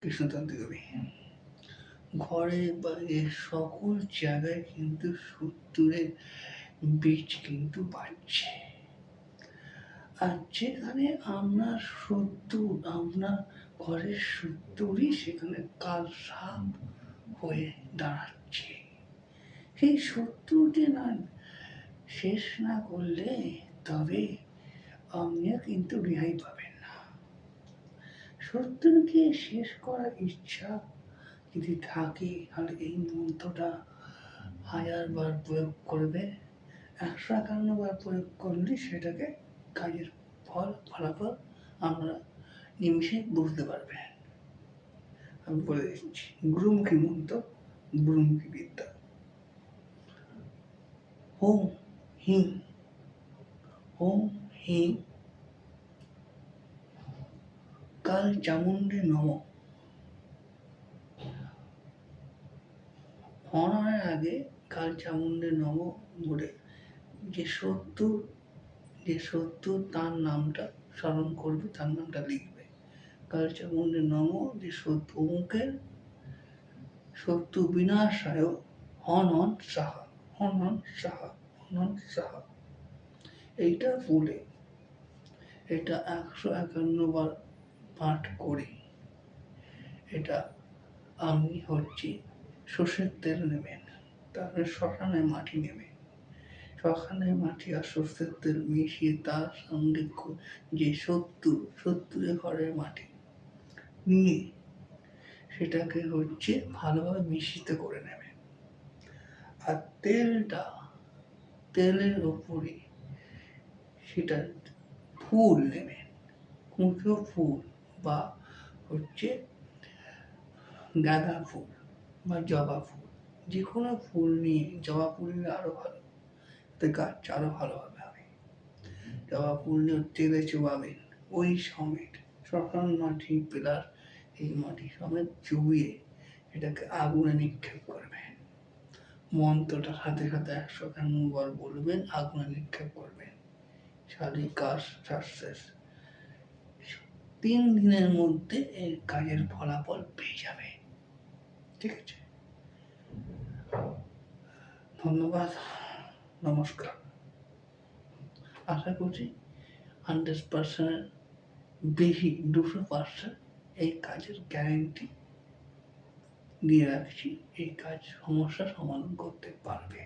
কৃষ্ণতন্ত্র কবি। ঘরে বাইরে সকল জায়গায় কিন্তু সত্তরের বীজ কিন্তু বাড়ছে। আর যেখানে আমরা সত্তর, আমরা ঘরের সত্তরই সেখানে কাল সাপ হয়ে দাঁড়াচ্ছে। সেই সত্তরটি না শেষ না করলে তবে আপনিও কিন্তু রেহাই পাবেন না। সত্তরকে শেষ করার ইচ্ছা যদি থাকে তাহলে এই মন্ত্রটা 1000 বার প্রয়োগ করবে। 151 বার প্রয়োগ করলে সেটাকে কাজের ফলাফল আমরা নিমিষে বুঝতে পারবে। আমি বলে দিচ্ছি, গুরুমুখী মন্ত্র, গুরুমুখী বিদ্যা। ওম হিং, ওম হিং কাল চামুণ্ডে নমঃ। হরণের আগে কাল চামুণ্ডে নমঃ বলে যে সত্তর তার নামটা স্মরণ করবে, তার নামটা লিখবে। কাল চামুণ্ডে নমঃ যে অমুকের শত্রু বিনাশায় হনন সাহা, হনন সাহা, হনন সাহা। এইটা বলে এটা 151 বার পাঠ করে এটা আপনি সর্ষের তেল নেবেন, তারপরে শ্মশানে মাটি নেবেন। শ্মশানে মাটি আর সর্ষের তেল মিশিয়ে তার সঙ্গে যে সত্তরের ঘরের মাটি নিয়ে সেটাকে ভালোভাবে মিশ্রিত করে নেবেন। আর তেলের ওপরে সেটা ফুল নেবেন, কুঁচো ফুল বা গাঁদা ফুল বা জবা ফুল, যে কোনো ফুল নিয়ে, জবা ফুল নিলে আরো ভালো, গাছ আরো ভালোভাবে হবে। জবা ফুল নিয়ে তেলে চুবাবেন, ওই সমেত শ্মশান মাটি পিলার এই মাটি সমেত চুবিয়ে এটাকে আগুনে নিক্ষেপ করবেন। মন্ত্রটা সাথে সাথে 151 বার বলবেন, আগুনে নিক্ষেপ করবেন। সারি কাজ শেষ। 3 দিনের মধ্যে এর কাজের ফলাফল পেয়ে যাবে। ঠিক আছে, ধন্যবাদ, নমস্কার। আশা করছি 100% বেশি 200% এই কাজের গ্যারেন্টি দিয়ে রাখছি, এই কাজ সমস্যা সমাধান করতে পারবে।